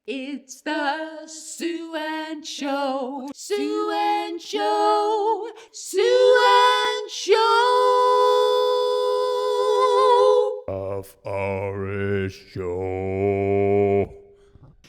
It's the Sue Ann Show. Sue Ann Show. Sue Ann Show. Of Hourish Show.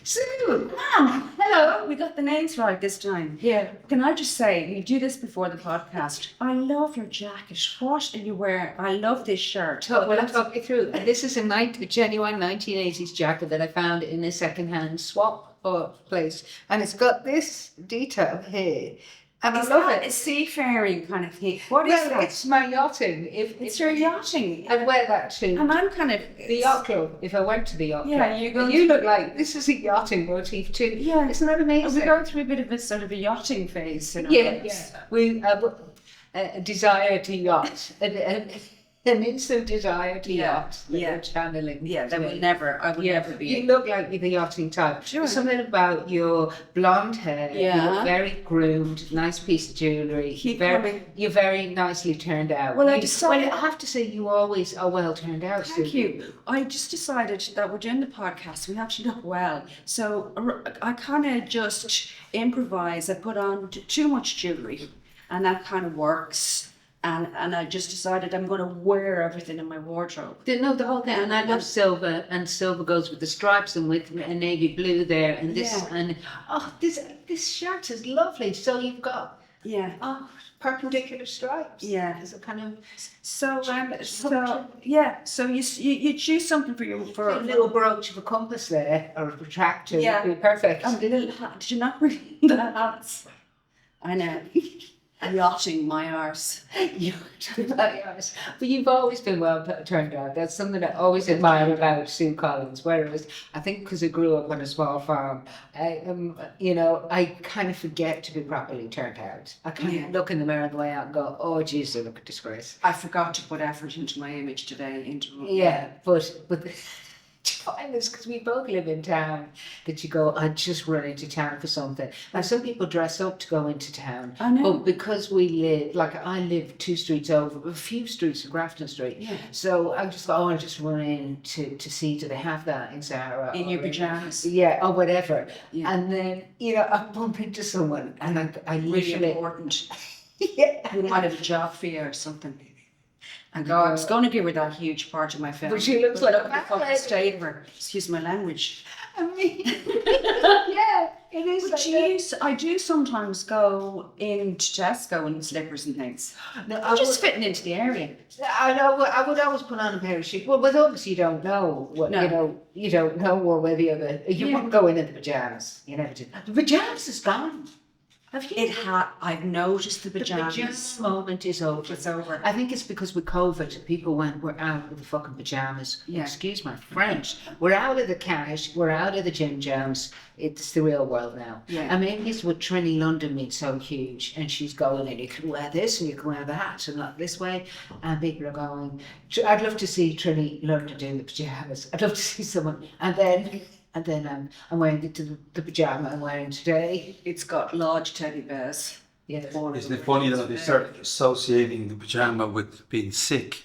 Sue! Ah, hello! We got the names right this time. Yeah. Can I just say, we do this before the podcast. I love your jacket. What are you wearing? I love this shirt. Well, I'll talk you through. This is a genuine 1980s jacket that I found in a second-hand swap place. And it's got this detail here. And Is I love that it. a seafaring kind of thing? What is Well, that? it's my yachting. It's your yachting. I'd wear that too. And I'm kind of... The yacht club, if I went to the yacht Yeah, club. you go And you look like, this is a yachting motif too. Yeah. Isn't that amazing? We're going through a bit of a sort of a yachting phase. In our Yeah, lives. yeah. We desire to yacht. An instant desire to yacht. that yeah. we're channeling. Yeah, that today. will never, I would never be. You look like you're the yachting type. Sure. There's something about your blonde hair. Yeah. You're very groomed, nice piece of jewellery. Keep very, coming. You're very nicely turned out. Well, I You- decided- Well, I have to say, you always are well turned out. Thank Sue. you. I just decided that we're doing the podcast. We have to look well. So I kind of just improvise. I put on too much jewelry, and that kind of works. And I just decided I'm going to wear everything in my wardrobe. No, the whole thing, and I love silver, and silver goes with the stripes and with a navy blue there, and this, Yeah. and this shirt is lovely. So you've got Yeah. perpendicular stripes. Yeah. It's a kind of So yeah. So you choose something for your a little brooch of a compass there, or a protractor. Yeah. Would be perfect. And the little hat. Did you not bring the hats? I know. Yachting my arse. But you've always been well turned out. That's something I always admire about Sue Collins. Whereas I think because I grew up on a small farm, I kind of forget to be properly turned out. I kind of look in the mirror on the way out and go, "Oh, Jesus, I look a disgrace." I forgot to put effort into my image today. Yeah, but find this because we both live in town that you go, I just run into town for something. Now some people dress up to go into town. I know. But because we live, like I live 2 streets over, a few streets of Grafton Street. Yeah. So I just go, I'll just run in to see, do they have that in Zara? In your or pajamas. Yeah, or whatever. Yeah. And then, I bump into someone and I Really literally, important. yeah. You might have a job fair or something. And go, I was going to give her that huge part of my film. But she looks like a the fat fucking lady. state of her. Excuse my language. I mean, yeah, it is. But like that. I do sometimes go into Tesco in slippers and things. No, I'm just fitting into the area. I know. I would always put on a pair of shoes. Well, but obviously you don't know. What, No. You don't know one way or the other. You Yeah. wouldn't go in the pajamas. You never did. The pajamas is gone. Have you? I've noticed the The pajamas. pajamas moment is over. It's over. I think it's because with COVID, people we're out with the fucking pajamas. Yeah. Excuse my French. We're out of the cash. We're out of the gym jams. It's the real world now. Yeah. I mean, it's what Trini London means so huge. And she's going, and you can wear this and you can wear that and not this way. And people are going, I'd love to see Trini London doing the pajamas. I'd love to see someone. And then I'm wearing the pajama I'm wearing today. It's got large teddy bears. Yes. Isn't it funny that they start associating the pajama with being sick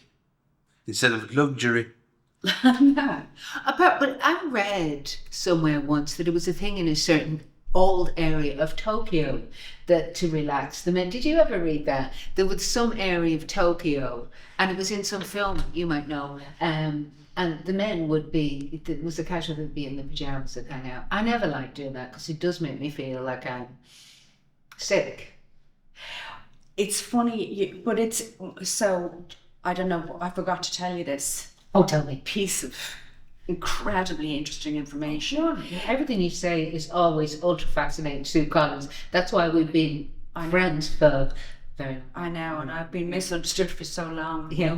instead of luxury? No. But I read somewhere once that it was a thing in a certain old area of Tokyo that to relax the men. Did you ever read that? There was some area of Tokyo, and it was in some film you might know. And the men would be, it was a casual that would be in the pajamas that hang out. I never like doing that because it does make me feel like I'm sick. It's funny, but it's so. I don't know. I forgot to tell you this Oh, tell me. piece of incredibly interesting information. Sure. Everything you say is always ultra fascinating, Sue Collins. That's why we've been friends for very long. I know, and I've been misunderstood for so long. Yeah.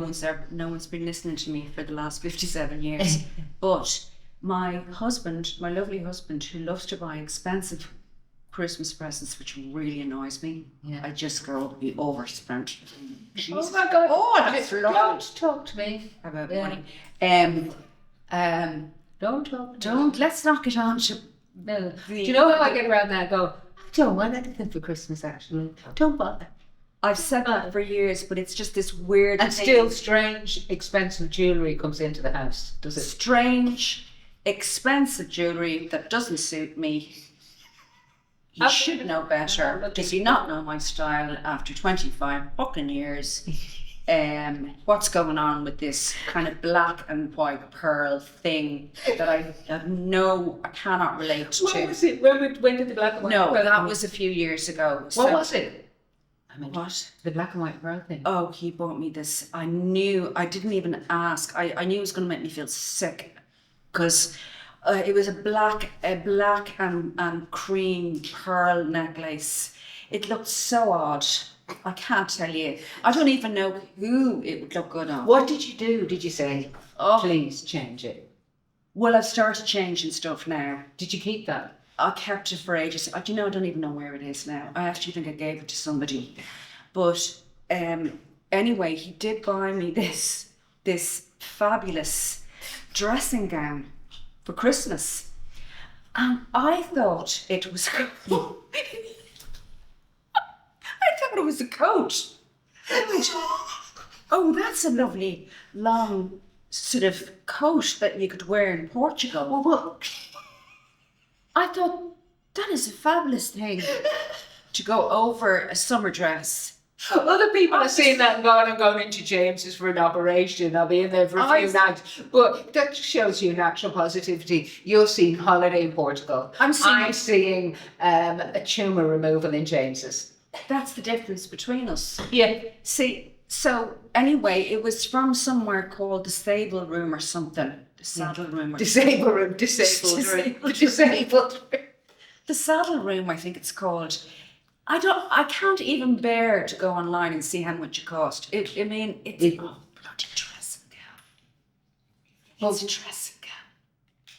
No one's been listening to me for the last 57 years. But my lovely husband, who loves to buy expensive Christmas presents, which really annoys me. Yeah. I just go, you overspent. Oh my God! Oh, that's lovely. Don't talk to me About Yeah. money. Don't talk. Don't, let's not get on to No. Do you know how I get around that? I go, I don't want anything for Christmas. Actually, don't bother. I've said that for years, but it's just this weird And thing. still, strange, expensive jewellery comes into the house. Does it? Strange, expensive jewellery that doesn't suit me. You should know better. Does he not know my style after 25 fucking years? What's going on with this kind of black and white pearl thing that I cannot relate to? What was it? When did the black and white No, pearl that come? was a few years ago. What was it? I mean, What? the black and white pearl thing. Oh, he bought me this. I didn't even ask. I knew it was going to make me feel sick because it was a black and cream pearl necklace. It looked so odd. I can't tell you. I don't even know who it would look good on. What did you do? Did you say, Oh. please change it? Well, I've started changing stuff now. Did you keep that? I kept it for ages. I don't even know where it is now. I actually think I gave it to somebody. But anyway, he did buy me this fabulous dressing gown for Christmas. And I thought it was I thought it was a coat. I went, oh, that's a lovely long sort of coat that you could wear in Portugal. Well, I thought that is a fabulous thing to go over a summer dress. Other people are seeing that and going, I'm going into James's for an operation. I'll be in there for a few nights. But that just shows you natural positivity. You're seeing holiday in Portugal. I'm seeing a tumour removal in James's. That's the difference between us. Yeah. See, so anyway, it was from somewhere called the Stable Room or something. The Saddle Room. Or Disabled room. The Saddle Room, I think it's called. I can't even bear to go online and see how much it cost. It's a bloody dressing gown. It's a dressing gown.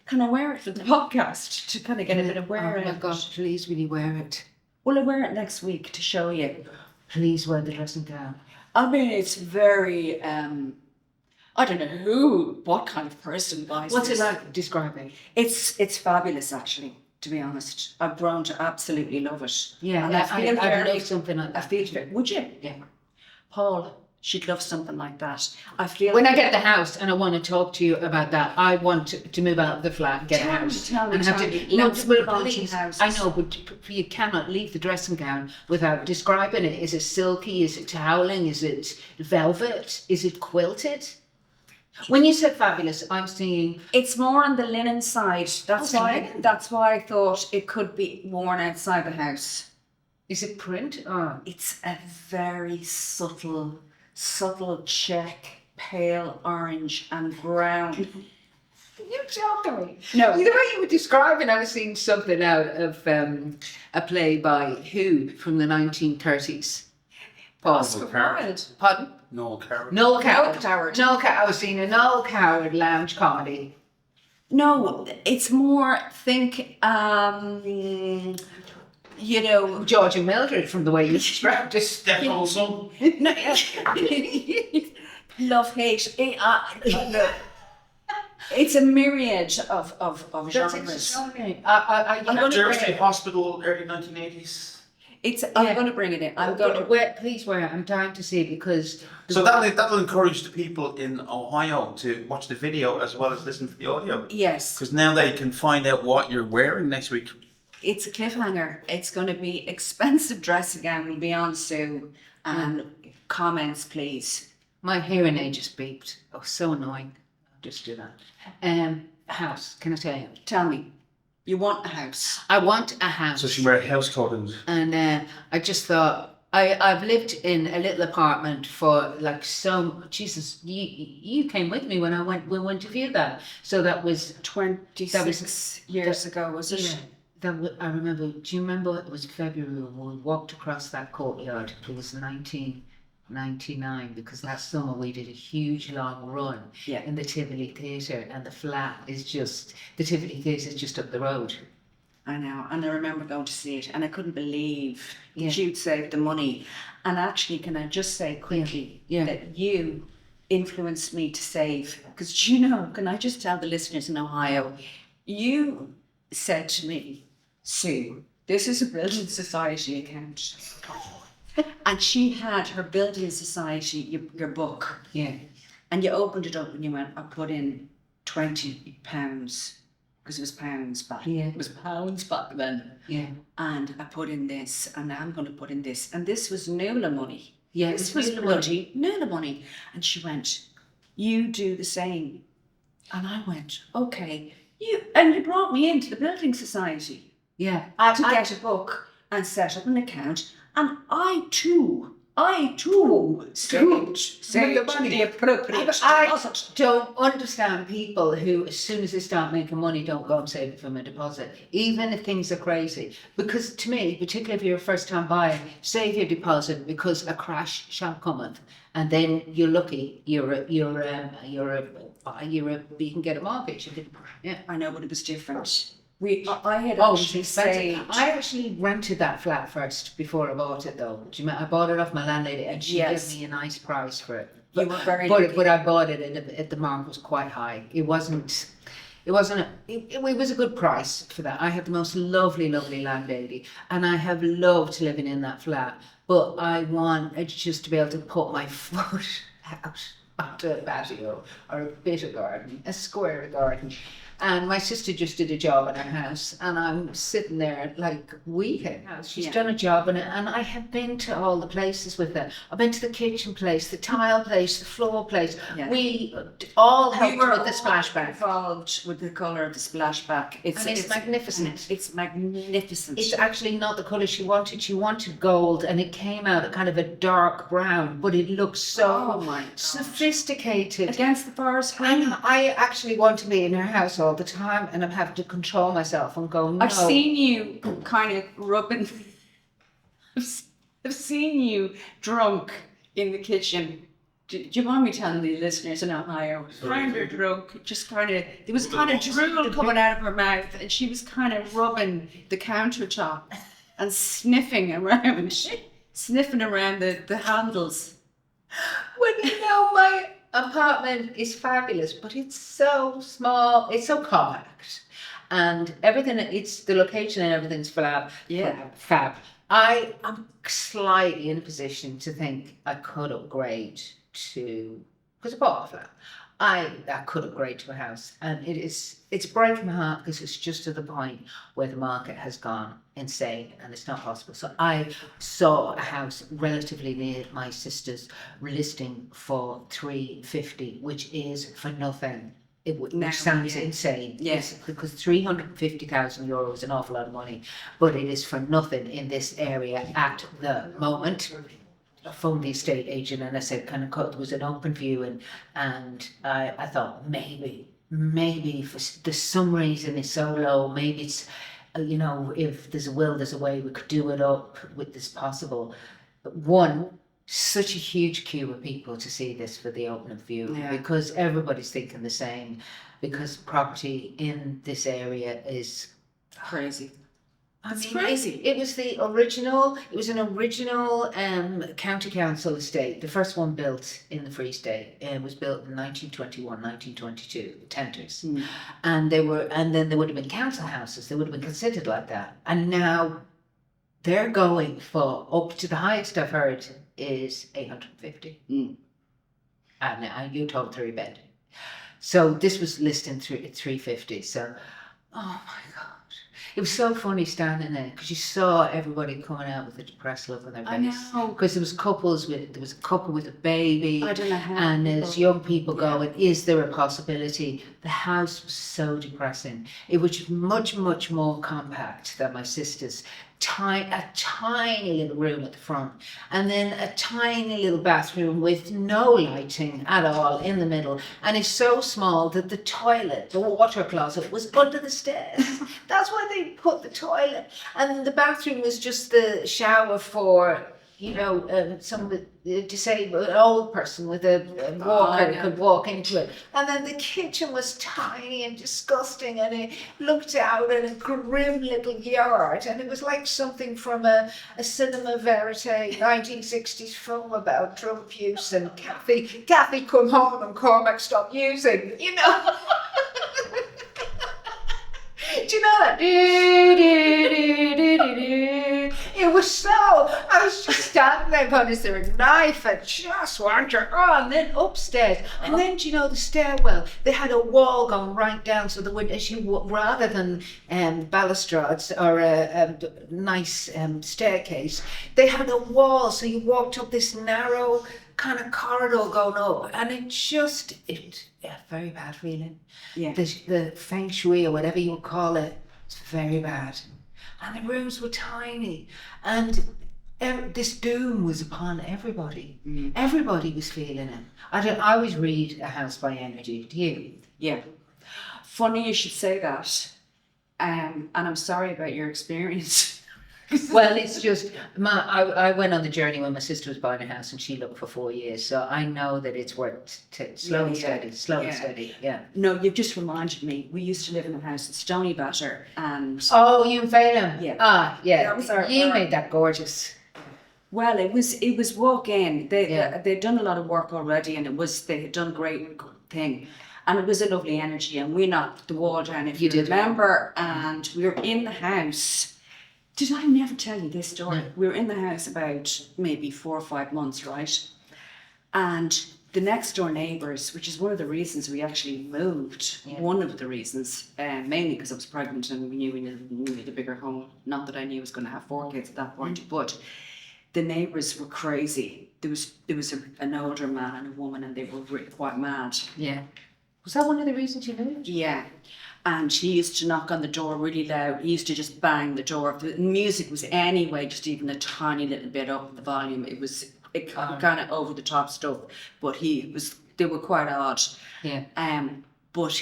Can I wear it for the podcast to kind of get a bit of wear? Oh my God, please, will you wear it? Will I wear it next week to show you? Please wear the dressing gown. I mean, it's very, I don't know what kind of person buys What's this. it like? Describe it. It's fabulous, actually, to be honest. I've grown to absolutely love it. Yeah, and I love something like that. Would you? Yeah. Paul, she'd love something like that. I feel When I get the house and I want to talk to you about that, I want to move out of the flat and get a house. Tell me. Lots of please. houses. I know, but you cannot leave the dressing gown without describing it. Is it silky? Is it toweling? Is it velvet? Is it quilted? When you said fabulous, I'm seeing It's more on the linen side. That's Okay. why I thought it could be worn outside the house. is it print? Oh. It's a very subtle check, pale orange and brown. You're joking. No. The way you were describing, I was seeing something out of a play by who from the 1930s. Paul. Wild. Pardon? Noel Coward. Noel Coward. Coward. I was seeing a Noel Coward lounge comedy. No, it's more George and Mildred from the way you described it. Step also. no, love, hate. It's a myriad of That's genres. extraordinary. I'm going to Jersey Hospital, early 1980s. I'm going to bring it in. I'm going to. please wear it. I'm dying to see it because. So that'll encourage the people in Ohio to watch the video as well as listen to the audio. Yes, Because now they can find out what you're wearing next week. it's a cliffhanger. It's going to be expensive dressing gown. Will be on Sue. And comments, please. My hearing aid just beeped. Oh, so annoying. I'll just do that. House, can I tell you? Tell me, you want a house? I want a house. So she wear house coat And I just thought, I've lived in a little apartment for like Jesus, you came with me when we went to view that. So that was 26 years ago, was it? Yeah. I remember, do you remember it was February when we walked across that courtyard? It was 1999 because last summer we did a huge long run in the Tivoli Theatre and the Tivoli Theatre is just up the road. I know, and I remember going to see it and I couldn't believe that you'd saved the money. And actually, can I just say quickly that you influenced me to save? Because can I just tell the listeners in Ohio, you said to me, Sue, this is a Building Society account. And she had her Building Society, your book. Yeah. And you opened it up and you went, I put in £20 because it was pounds back. Yeah. It was pounds back then. Yeah. And I put in this, and I'm going to put in this, and this was Nuala money. Yeah, This it was was Nuala bloody Nuala money. And she went, "You do the same." And I went, "Okay." You brought me into the building society Yeah. to get a book and set up an account, and I too saved the appropriate I deposit. don't understand people who, as soon as they start making money, don't go and save it from a deposit, even if things are crazy. Because to me, particularly if you're a first-time buyer, save your deposit because a crash shall cometh, and then you're lucky. You can get a mortgage. Yeah. I know, but it was different. I had Oh, actually it's expensive. saved. I actually rented that flat first before I bought it, though. Do you know, I bought it off my landlady, and she Yes. gave me a nice price for it. You were very But lucky. I bought it at the mark was quite high. It was a good price for that. I had the most lovely landlady, and I have loved living in that flat. But I wanted just to be able to put my foot out onto a patio or a bit of garden, a square of garden. And my sister just did a job in her house, and I'm sitting there like weeping. She's Yeah. done a job in it, and I have been to all the places with her. I've been to the kitchen place, the tile place, the floor place. Yeah. We all helped We were with the splashback. involved with the colour of the splashback. And it's magnificent. It's magnificent. It's actually not the colour she wanted. She wanted gold, and it came out a kind of a dark brown, but it looks so Oh my God. sophisticated. Against the forest And green. I actually want to be in her house all the time, and I'm having to control myself and go, no. I've seen you kind of rubbing. I've seen you drunk in the kitchen. Do you mind me telling the listeners in Ohio? Kind of drunk, just kind of. There was kind of drool coming out of her mouth, and she was kind of rubbing the countertop and sniffing around the handles. Well, you know, my apartment is fabulous, but it's so small, it's so compact, and everything, it's the location and everything's fab. I am slightly in a position to think I could upgrade to, because I bought a flat, I could upgrade to a house, and it's breaking my heart because it's just to the point where the market has gone insane and it's not possible. So I saw a house relatively near my sister's listing for $350, which is for nothing. Which sounds insane. Yes, because €350,000 is an awful lot of money, but it is for nothing in this area at the moment. I phoned the estate agent and I said, there was an open view, and I thought maybe for there's some reason it's so low, maybe it's, if there's a will, there's a way we could do it up with this possible. But such a huge queue of people to see this for the open view, because everybody's thinking the same, because property in this area is crazy. It's crazy. It was an original county council estate, the first one built in the Free State. It was built in 1921, 1922, tenders. And then there would have been council houses, they would have been considered like that. And now they're going for, up to the highest I've heard is 850. And you told 3-bed. So this was listed at 350. So, oh my God. It was so funny standing there because you saw everybody coming out with a depressed look on their face. I know. Because there was a couple with a baby. I don't know how. And there's young people going, is there a possibility? The house was so depressing. It was much, much more compact than my sister's. A tiny little room at the front, and then a tiny little bathroom with no lighting at all in the middle, and it's so small that the water closet was under the stairs. That's why they put the toilet, and the bathroom was just the shower for some of the disabled, an old person with a walker could walk into it. And then the kitchen was tiny and disgusting, and it looked out at a grim little yard, and it was like something from a cinema verite 1960s film about drug abuse and Kathy come home and Cormac stopped using, Do you know that? It I was just standing there going, is there a knife? I just want her. Oh, and then upstairs. And then, do you know, the stairwell, they had a wall going right down. So there would, rather than balustrades or a nice staircase, they had a wall. So you walked up this narrow kind of corridor going up. And very bad feeling. Yeah. The feng shui or whatever you would call it, it's very bad. And the rooms were tiny, and this doom was upon everybody. Everybody was feeling it. I always read a house by energy. Do you? Yeah. Funny you should say that. And I'm sorry about your experience. Well, it's just I went on the journey when my sister was buying a house, and she looked for 4 years. So I know that it's worked slow and steady. Yeah. No, you've just reminded me. We used to live in a house in Stony Batter, and Oh, you and Phelan? Yeah. Ah, yeah. That was You made that gorgeous. well, it was walk in. They'd done a lot of work already, and they had done a great thing. And it was a lovely energy, and we knocked the wall down, if you did. remember, and we were in the house. Did I never tell you this story? No. We were in the house about maybe 4 or 5 months, right? And the next door neighbours, which is one of the reasons we actually moved, one of the reasons, mainly because I was pregnant and we knew we needed a bigger home. Not that I knew I was going to have 4 kids at that point, but the neighbours were crazy. There was an older man and a woman, and they were really quite mad. Yeah. Was that one of the reasons you moved? Yeah. And he used to knock on the door really loud. He used to just bang the door. If the music was anyway just even a tiny little bit up the volume, it kind of over the top stuff. But they were quite odd. Yeah. But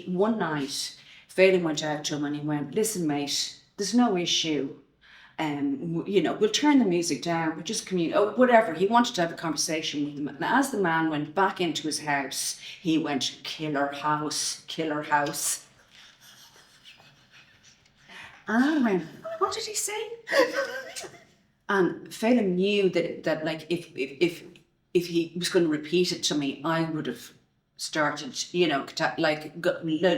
one night, Phelan went out to him and he went, listen, mate, there's no issue. We'll turn the music down, we'll just whatever. He wanted to have a conversation with him. And as the man went back into his house, he went, killer house, killer house. And I went, what did he say? And Phelan knew that like if he was going to repeat it to me, I would have started,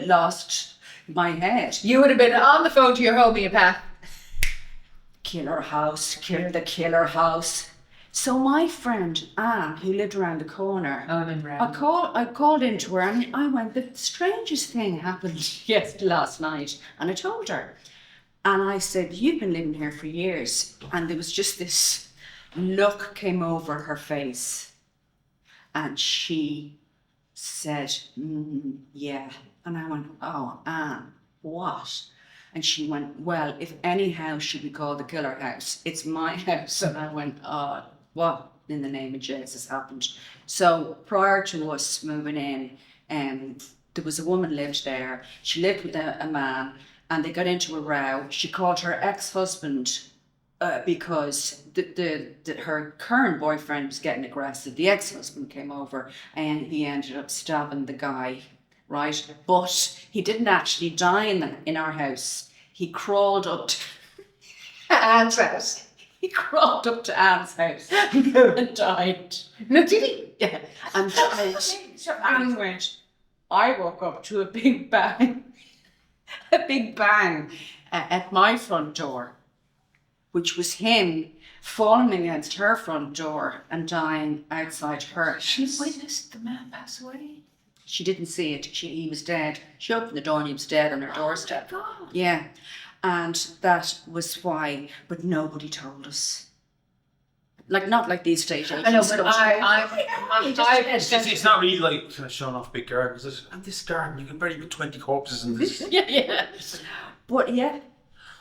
lost my head. You would have been on the phone to your homeopath. Killer house, the killer house. So my friend Anne, who lived around the corner, I remember. I called into her and I went, the strangest thing happened last night. And I told her. And I said, you've been living here for years. And there was just this look came over her face. And she said, yeah. And I went, oh, Anne, what? And she went, well, if any house should be called the killer house, it's my house. And I went, oh, what in the name of Jesus happened? So prior to us moving in, there was a woman lived there. She lived with a man and they got into a row. She called her ex-husband because her current boyfriend was getting aggressive. The ex-husband came over and he ended up stabbing the guy. Right, but he didn't actually die in our house. He crawled up to Anne's house. He crawled up to Anne's house and died. No, did he? Yeah, and died. So Anne went. I woke up to a big bang, at my front door, which was him falling against her front door and dying outside her. She witnessed the man pass away. She didn't see it. He was dead. She opened the door and he was dead on her doorstep. Oh my God. Yeah. And that was why, but nobody told us. Like, not like these estate agents. I know, but It's not really like kind of showing off big gardens. And this garden, you can bury about 20 corpses in this. Yeah. But yeah.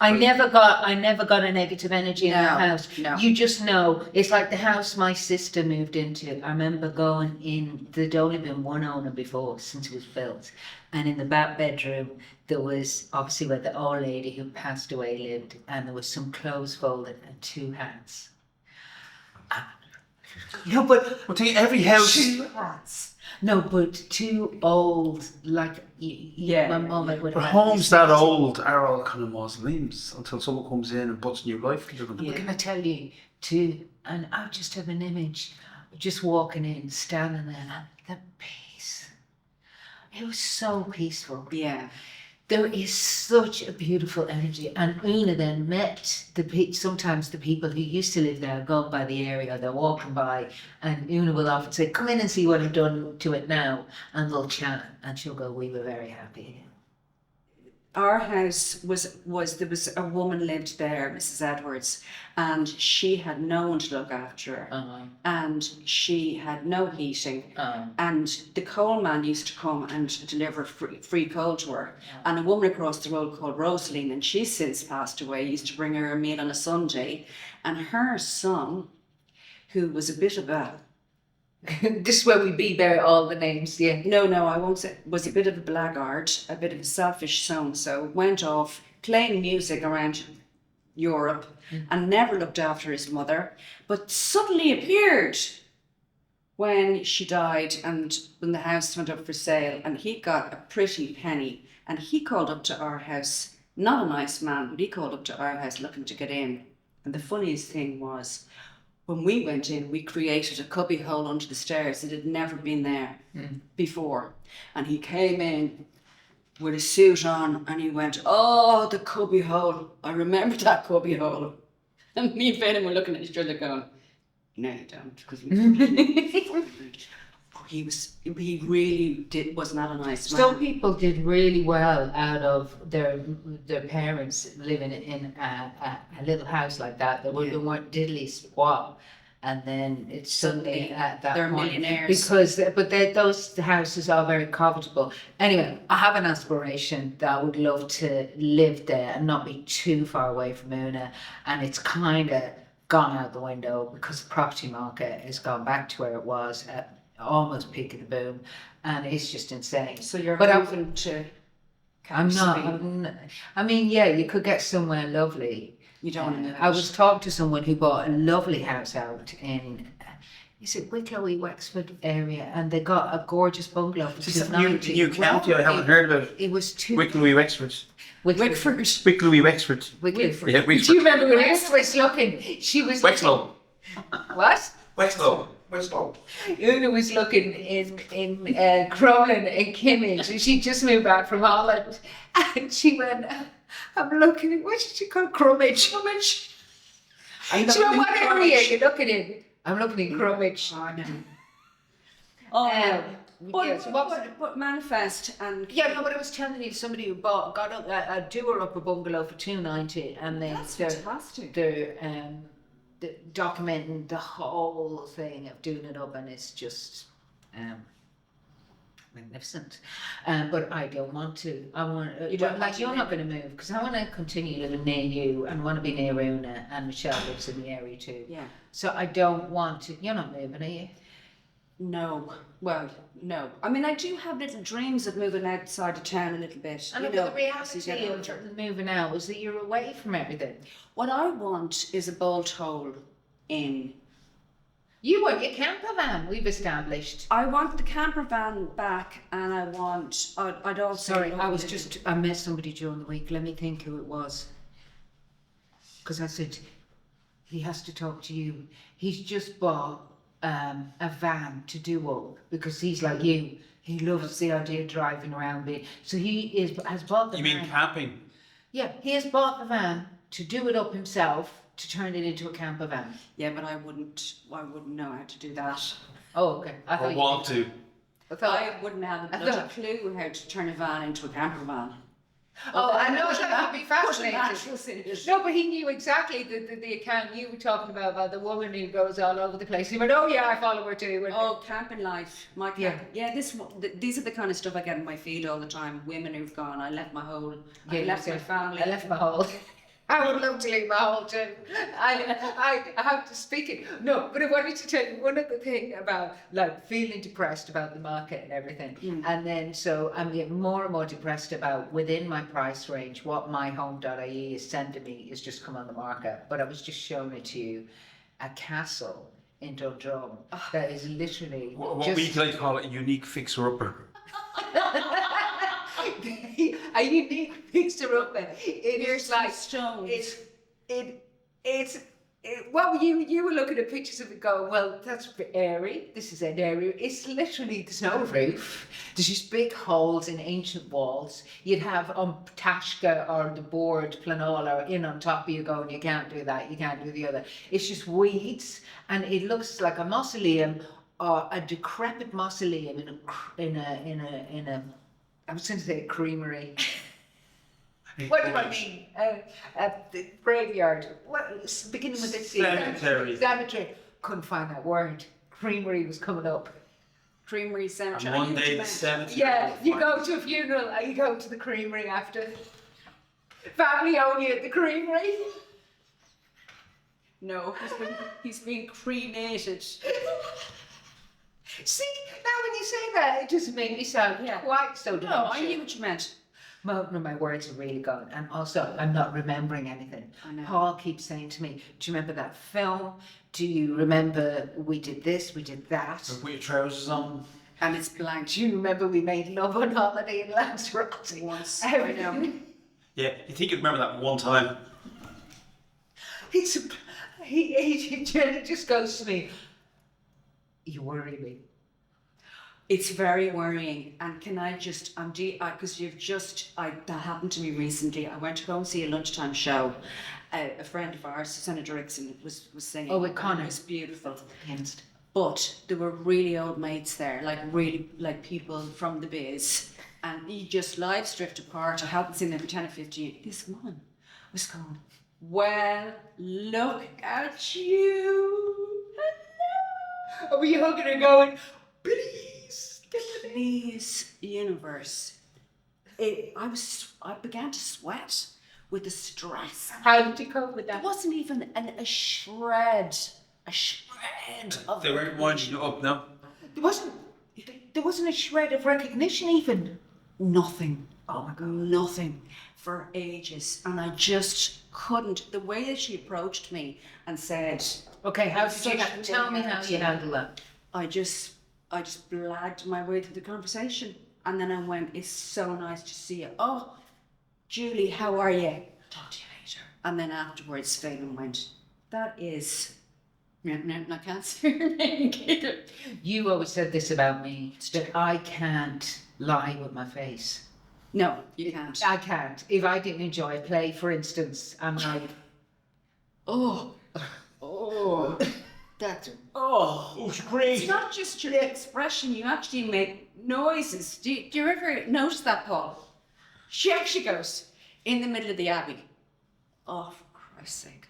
I never got a negative energy in that house. No. You just know. It's like the house my sister moved into. I remember going in, there'd only been one owner before since it was built. And in the back bedroom, there was obviously where the old lady who passed away lived, and there was some clothes folded and 2 hats. Yeah, but every house. 2 hats. No, but 2 old, like, my mum would But have. homes that old are all kind of mausoleums until someone comes in and puts new life into them. But can I tell you, too, and I just have an image of just walking in, standing there, and the peace. It was so peaceful. Yeah. There is such a beautiful energy, and Una then met sometimes the people who used to live there, go by the area, they're walking by, and Una will often say, "Come in and see what I've done to it now," and they'll chat, and she'll go, "We were very happy." Our house there was a woman lived there, Mrs. Edwards, and she had no one to look after her, and she had no heating, and the coal man used to come and deliver free coal to her, and a woman across the road called Rosaline, and she's since passed away, used to bring her a meal on a Sunday, and her son, who was a bit of a This is where we bear all the names, yeah. No, I won't say. Was a bit of a blackguard, a bit of a selfish son. So went off playing music around Europe and never looked after his mother, but suddenly appeared when she died and when the house went up for sale, and he got a pretty penny, and he called up to our house, not a nice man, but he called up to our house looking to get in. And the funniest thing was, when we went in, we created a cubby hole under the stairs. It had never been there before. And he came in with a suit on and he went, "Oh, the cubby hole. I remember that cubby hole." And me and Fenton were looking at each other going, "No, you don't." Because he really was not a nice man. Some people did really well out of their parents living in a little house like that. They weren't diddly squat, and then it's suddenly at that they're point millionaires. Those houses are very covetable. Anyway, I have an aspiration that I would love to live there and not be too far away from Una, and it's kind of gone out the window because the property market has gone back to where it was at almost peak of the boom, and it's just insane. So you're but moving to I'm not. I mean, yeah, you could get somewhere lovely. You don't want to move. I was talking to someone who bought a lovely house out in, is it Wicklow, Wexford area, and they got a gorgeous bungalow for $290. New county, I haven't heard about it. It was Wicklow, Wexford. Wickford. Wicklow, Wexford. Wicklow. Yeah, Wickford. Do you remember when Una was looking? She was Wexlow. What? Wexlow. Una was looking in Crumlin and Kimmage, and she just moved back from Holland, and she went, "I'm looking at, what did she call Crummage?" She went, "What area are you looking in?" "I'm looking in Crummage." Oh, Yes, what was it? but manifest and Yeah, no, but I was telling you, somebody who got a doer upper bungalow for $290, and then that's fantastic. they're documenting the whole thing of doing it up, and it's just magnificent. But I don't want to. I want. You're not going to move, because I want to continue living near you and want to be near Una, and Michelle lives in the area too. Yeah. So I don't want to. You're not moving, are you? No. Well, no. I mean, I do have little dreams of moving outside of town a little bit. And the reality of moving out is that you're away from everything. What I want is a bolt hole in. You want your camper van, we've established. I want the camper van back, and I'd also. Sorry, I met somebody during the week. Let me think who it was. Because I said, he has to talk to you. He's just bought a van to do up, because he's like you. He loves the idea of driving around. So has bought the van. You mean camping? Yeah, he has bought the van to do it up himself, to turn it into a camper van. Yeah, but I wouldn't know how to do that. Oh, okay. I want to. I wouldn't have a clue how to turn a van into a camper van. Oh, I know that would be fascinating. No, but he knew exactly the account you were talking about the woman who goes all over the place. He went, "Oh yeah, I follow her too." Oh, camping life. These are the kind of stuff I get in my feed all the time. Women who've gone, I left my whole, I left my family. I left my whole. I would love to leave my whole too. I have to speak it. No, but I wanted to tell you one other thing about like feeling depressed about the market and everything. And then so I'm getting more and more depressed about within my price range what myhome.ie is sending me is just come on the market. But I was just showing it to you, a castle in Dundrum that is literally What we like to call it a unique fixer-upper. a unique fixer upper. It is like stones. It's Well, you were looking at pictures of it going, well, that's airy. This is an area. It's literally, there's no roof. There's just big holes in ancient walls. You'd have Tashka or the board, Planola, in on top of you going, you can't do that, you can't do the other. It's just weeds, and it looks like a mausoleum, or a decrepit mausoleum in a I was going to say a creamery. What do I mean? The graveyard. What? Beginning with a C. Cemetery. Cemetery. Couldn't find that word. Creamery was coming up. Creamery cemetery. And one day the cemetery. Yeah, you go to a funeral and you go to the creamery after. Family only at the creamery. No, he's been cremated. See, now when you say that, it doesn't make me sound quite so dumb. No, I knew what you meant. My words are really gone, and also I'm not remembering anything. I know. Paul keeps saying to me, "Do you remember that film? Do you remember we did this, we did that?" With your trousers on. And it's blank. Do you remember we made love on holiday in Lanzarote? Once. I know. Yeah, you think you'd remember that one time? He just goes to me, "You worry me." It's very worrying, and can I just, because that happened to me recently. I went to go and see a lunchtime show. A friend of ours, Susanna Dixon, was singing. Oh, with Connor. It was beautiful. Pianist. But there were really old mates there, like people from the biz, and you just lives drift apart. I hadn't seen them for 10 or 15. This one was going, well, look at you. Hello. Were you hugging her going, Please, universe. I began to sweat with the stress. How did you cope with There that? wasn't even a shred of. They weren't winding you up, no? There wasn't a shred of recognition even. Nothing. Oh my God, nothing for ages. And I just couldn't. The way that she approached me and said, Okay, how did Such you tell me how you handle that? I just blagged my way through the conversation. And then I went, it's so nice to see you. Oh, Julie, how are you? Talk to you later. And then afterwards, Phelan went, that is... No, I can't say your name. You always said this about me, that I can't lie with my face. No, you can't. I can't. If I didn't enjoy a play, for instance, I'm like, Oh, that's... Oh, it's great. It's not just your expression, you actually make noises. Do you ever notice that, Paul? She actually goes in the middle of the Abbey. Oh, for Christ's sake.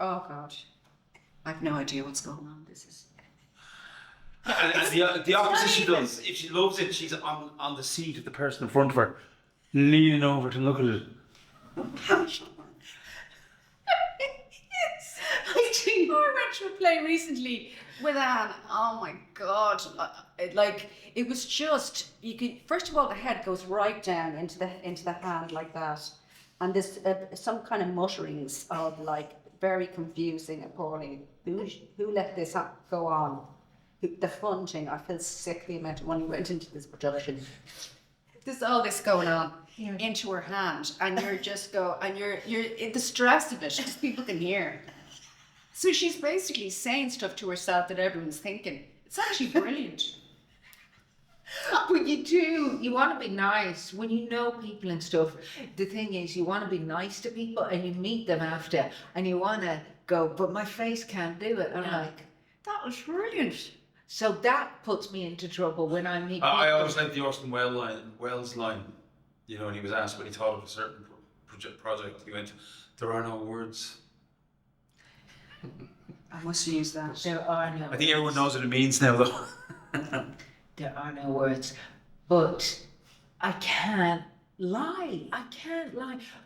Oh, God. I have no idea what's going on. This is... And the opposite she does. If she loves it, she's on the seat of the person in front of her, leaning over to look at it. I went to a play recently with Anne. Oh my God! It was just you could. First of all, the head goes right down into the hand like that, and this some kind of mutterings of very confusing, appalling. Who let this go on? The fun thing. I feel sick the amount of money went into this production. There's all this going on into her hand, and you're in the stress of it, because people can hear. So she's basically saying stuff to herself that everyone's thinking. It's actually brilliant. but you want to be nice. When you know people and stuff, the thing is you want to be nice to people and you meet them after and you want to go, but my face can't do it. I'm like, That was brilliant. so that puts me into trouble when I meet people. I always like the Orson Welles line, you know, when he was asked what he thought of a certain project, he went, there are no words. I must use that. There are no I think everyone knows what it means now, though. There are no words. But I can't lie.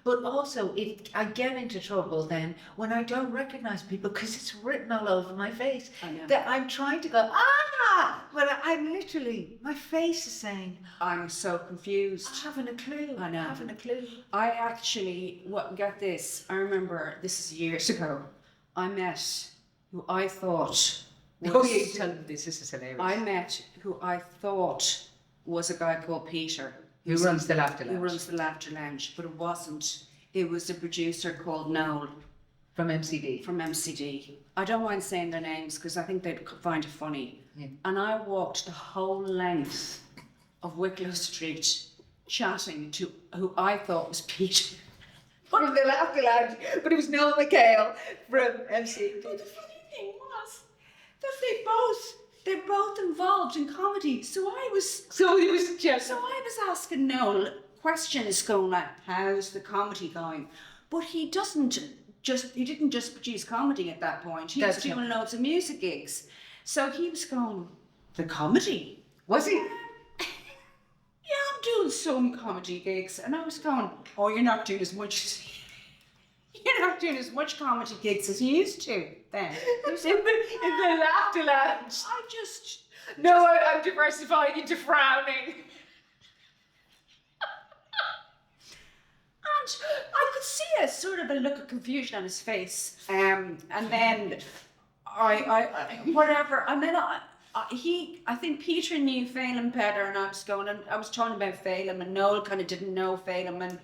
But also, I get into trouble then when I don't recognize people because it's written all over my face. I know. That I'm trying to go, but I'm literally, my face is saying, I'm so confused. I haven't a clue. I know. Haven't a clue. I actually, get this. I remember, this is years ago, I met who I thought was... Oh, yeah, you tell them this is hilarious. I met who I thought was a guy called Peter. Who runs the Laughter Who Lounge. runs the Laughter Lounge, but it wasn't. It was a producer called Noel. From MCD. from MCD. I don't mind saying their names because I think they'd find it funny. Yeah. And I walked the whole length of Wicklow Street chatting to who I thought was Peter. From the Laughter Lounge, but it was Noel McHale from MCD. But the funny thing was that they're both involved in comedy. So I was asking Noel questions going like, how's the comedy going? But he didn't just produce comedy at that point. He was That's doing loads of music gigs. So he was going, the comedy? Was he? Yeah, I'm doing some comedy gigs. And I was going, oh, you're not doing as much comedy gigs as you used to then. in the Laughter Lounge. No, I'm diversifying into frowning. And I could see a sort of a look of confusion on his face. And then I think Peter knew Phelan better, and I was talking about Phelan, and Noel kind of didn't know Phelan, and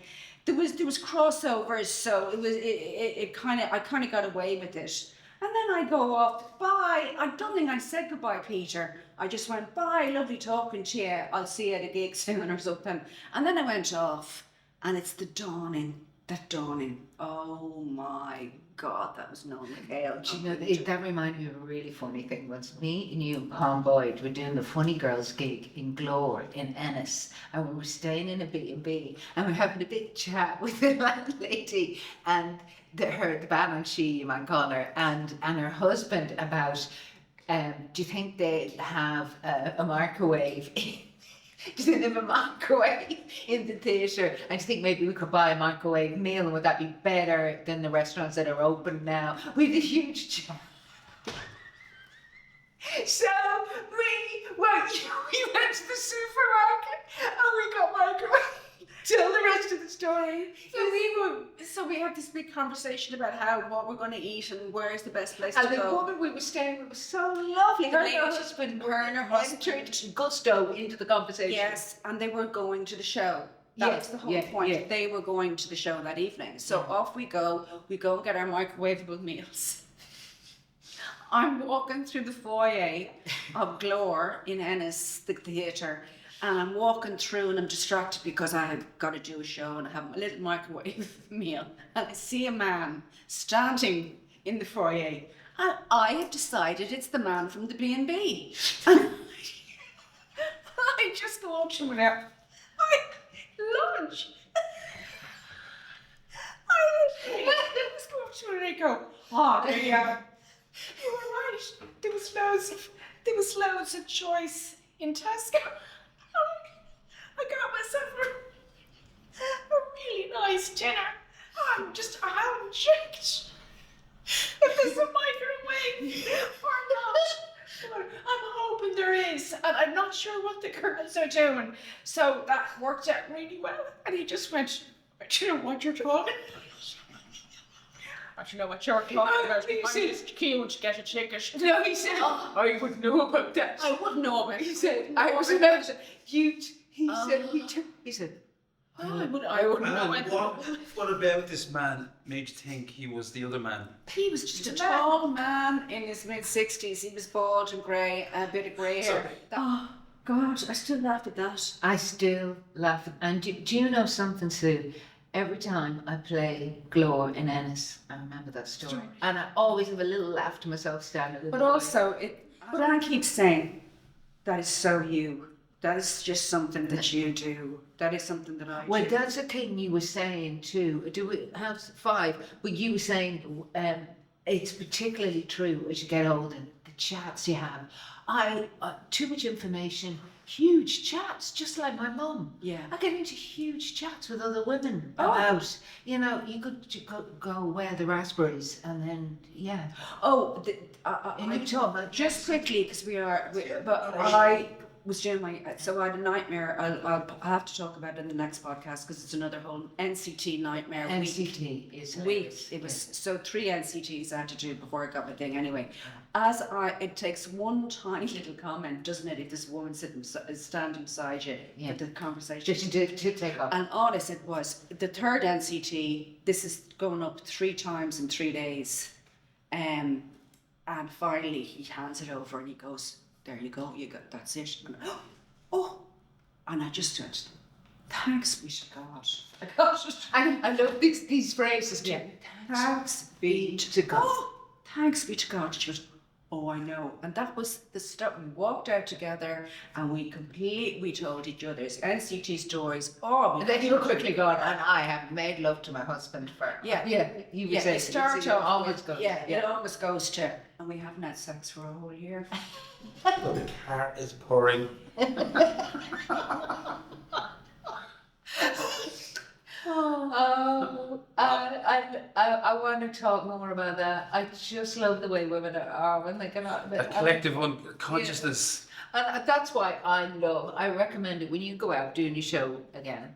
there was crossovers, so I kind of got away with it. And then I go off, bye. I don't think I said goodbye, Peter. I just went, bye, lovely talking to you. I'll see you at a gig soon or something. And then I went off, and it's that dawning. Oh my God, that was Noel McHale. Do you know, that reminded me of a really funny thing. Once me and you and Con Boyd were doing the Funny Girls gig in Glore in Ennis, and we were staying in a B&B, and we were having a big chat with the landlady and the Bannon, she, my Connor, and her husband about, do you think they have a microwave? Do you think they have a microwave in the theatre? And do you think maybe we could buy a microwave meal, and would that be better than the restaurants that are open now? We had a huge chat. So we went to the supermarket and we got microwave. Tell the rest of the story. So we had this big conversation about what we're going to eat and where's the best place And to the go. woman we were staying with was so lovely. Her lady- and her husband her and her husband. entered gusto into the conversation. Yes, and they were going to the show. That was the whole point. Yeah. They were going to the show that evening. So off we go. We go and get our microwavable meals. I'm walking through the foyer of Glore in Ennis, the theatre, and I'm walking through and I'm distracted because I've got to do a show and I have a little microwave meal. And I see a man standing in the foyer, and I have decided it's the man from the B&B. And I just go up to him now. Lunch. I just go up to him and I go, there you are. You were right. There was loads of choice in Tesco. I got myself a really nice dinner. I haven't checked if there's a microwave or not. But I'm hoping there is, and I'm not sure what the girls are doing. So that worked out really well. And he just went, do you know what you're talking about? I don't know what you're talking about. He I'm said- just keen to get a ticket. No, he said, I wouldn't know about that. I wouldn't know about it. He said, I was about to, he said, I wouldn't know And what about this man made you think he was the other man? He was just a tall man in his mid-60s. He was bald and grey, a bit of grey hair. Oh, God, I still laugh at that. I still laugh. And do you know something, Sue? Every time I play Glore in Ennis, I remember that story. And I always have a little laugh to myself standing. But also, but I keep saying, that is so you. That is just something that you do. That is something that I Well, do. that's the thing you were saying too. Do we have 5? But you were saying it's particularly true as you get older. The chats you have, too much information, huge chats, just like my mum. Yeah. I get into huge chats with other women Oh. about, you could go wear the raspberries and then Oh, and you talk about just quickly, because was doing so I had a nightmare. I'll have to talk about it in the next podcast because it's another whole NCT nightmare NCT is week. hilarious. It was so 3 NCTs I had to do before I got my thing. Anyway, it takes one tiny little comment, doesn't it? If this woman is standing beside you, for the conversation. Just to take off. And all I said was, the 3rd NCT, this is going up 3 times in 3 days. And finally he hands it over and he goes, there you go, that's it. And, and I just said, thanks be to God. I got it. I love these phrases too. Yeah. Thanks be to God. Thanks be to God. She goes, oh, I know. And that was the stuff. We walked out together and we told each other's NCT stories. And then you were quickly gone, and I have made love to my husband for. Yeah. You would say it starts it off always with, goes. it always goes to, and we haven't had sex for a whole year. The car is purring. I want to talk more about that. I just love the way women are when they get out of it. A collective unconsciousness. And that's why I recommend it when you go out doing your show again.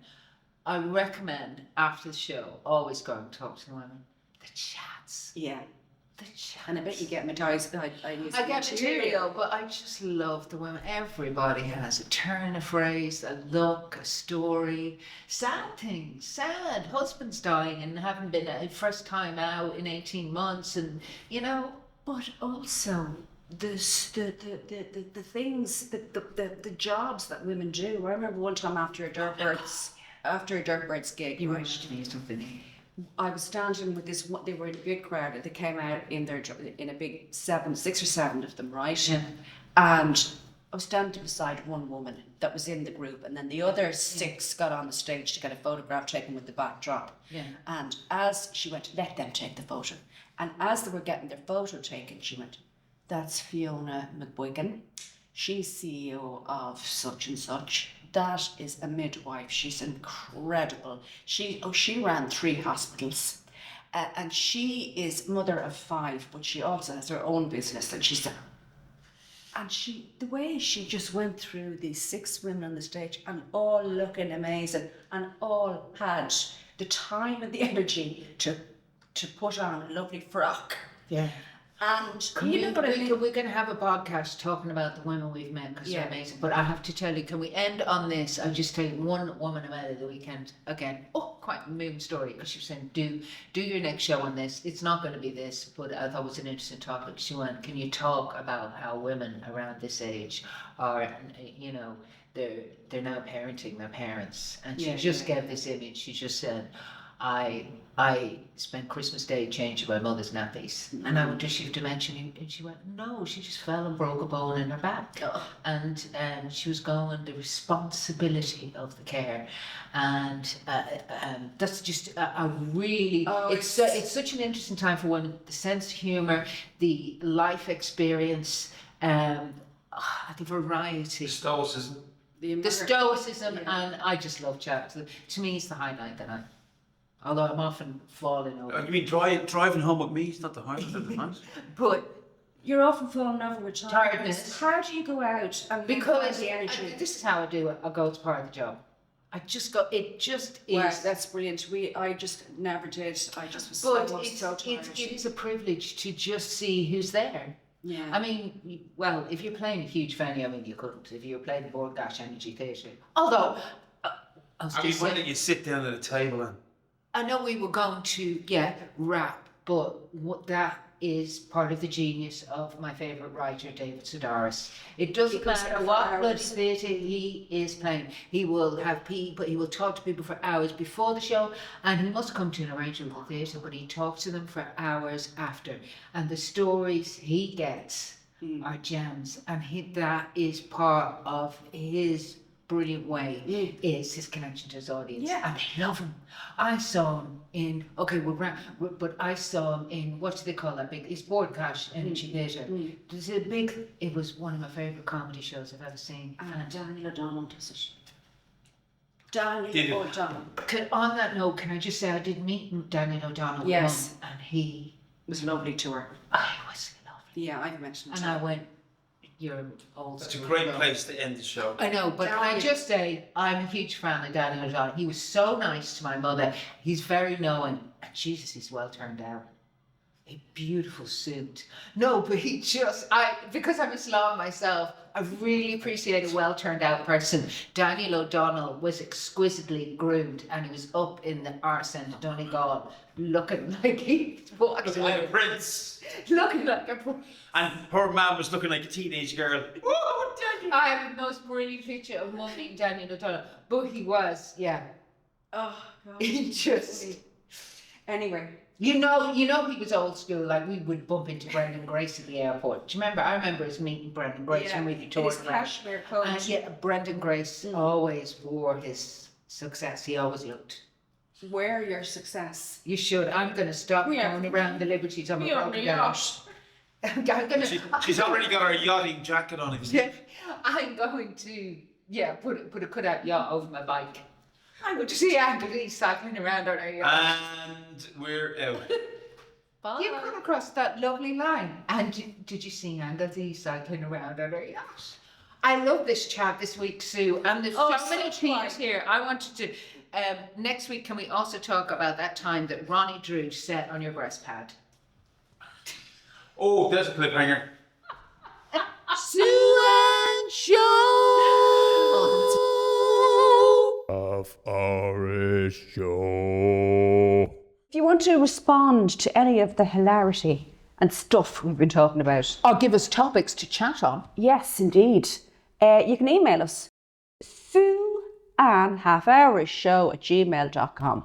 I recommend after the show, always go and talk to the women. The chats. Yeah. The chats. And I bet you get materials. I get material, but I just love the women. Everybody has a turn of phrase, a look, a story. Sad things, sad. Husband's dying and haven't been a first time out in 18 months, and but also the things, the jobs that women do. I remember one time after a Dirtbirds gig, You watched me something. I was standing with this. They were in a big crowd. They came out in a big 6 or 7 of them, right? Yeah. And I was standing beside one woman that was in the group, and then the other 6 got on the stage to get a photograph taken with the backdrop. Yeah. And as she went, let them take the photo. And as they were getting their photo taken, she went, "That's Fiona McGuigan. She's CEO of such and such. That is a midwife. She's incredible. She ran 3 hospitals, and she is mother of 5, but she also has her own business." And the way she just went through these 6 women on the stage, and all looking amazing, and all had the time and the energy to put on a lovely frock. Yeah. And We're going to have a podcast talking about the women we've met because they're amazing. But I have to tell you, can we end on this? I'll just tell you one woman I met at the weekend. Again, quite a moving story, because she was saying, do your next show on this. It's not going to be this, but I thought it was an interesting topic. She went, can you talk about how women around this age are, they're now parenting their parents. And she gave this image. She just said, I spent Christmas Day changing my mother's nappies. And I went, does she have dementia? And she went, no, she just fell and broke a bone in her back. And she was going, the responsibility of the care. And that's just a really, it's such an interesting time for women. The sense of humour, the life experience, the variety. The stoicism. The stoicism, and I just love chatting. To me, it's the highlight that I. Although I'm often falling over. You mean driving home with me? It's not the highlight of the night. But you're often falling over with tiredness. How do you go out and because the energy? This is how I do it. I go, it's part of the job. I just go. It just is. Wow, that's brilliant. I just never did. I just was But so tired. it is a privilege to just see who's there. Yeah. I mean, well, if you're playing a huge venue, I mean, you couldn't. If you were playing the Board Gash Energy Theatre. Although, when did you sit down at a table and? I know we were going to, rap, but that is part of the genius of my favourite writer, David Sedaris. It doesn't matter what bloody theatre he is playing. He will have people, he will talk to people for hours before the show, and he must come to an arrangement with the theatre, but he talks to them for hours after. And the stories he gets are gems, and that is part of his brilliant way is his connection to his audience. Yeah. And they love him. I saw him in, but I saw him in, what do they call that big, it's Board Gash Energy Theatre. It was one of my favourite comedy shows I've ever seen. And Daniel O'Donnell does it. Daniel O'Donnell. On that note, can I just say I did meet Daniel O'Donnell once, and he was lovely to her. I was lovely. Yeah, I've mentioned and I went, your old That's a school great club. place to end the show. I know, but can I just say, I'm a huge fan of Daniel O'Donnell. He was so nice to my mother. He's very knowing. And Jesus, he's well turned out. A beautiful suit. No, but because I'm a Islam myself, I really appreciate a well turned out person. Daniel O'Donnell was exquisitely groomed and he was up in the arse end of Donegal looking like he walked Looking like a prince. Looking like a prince. And her mum was looking like a teenage girl. Whoa, Daniel. I have the most brilliant picture of mummy Daniel O'Donnell. But he was, yeah. Oh, God. He just... Anyway. You know he was old school, like we would bump into Brendan Grace at the airport. Do you remember? I remember us meeting Brendan Grace when we his toured around. cashmere coat. And yeah, Brendan Grace always wore his success. He always looked. Wear your success. You should. I'm going to stop Yeah. going around the Liberties on my We are broken the down. yacht. I'm going She's already got her yachting jacket on. Yeah, I'm going to put a cutout yacht over my bike. I'm going to see Andy cycling around on her yacht. And we're out. Bye. You come across that lovely line. And did you see Andy cycling around on her yacht? I love this chat this week, Sue. And there's so many things here. I wanted to. Next week, can we also talk about that time that Ronnie Drew set on your breast pad? Oh, there's a cliffhanger. Sue Show. Of Hourish Show. If you want to respond to any of the hilarity and stuff we've been talking about, Or give us topics to chat on. yes, indeed, you can email us sueannehalfhourishshow@gmail.com.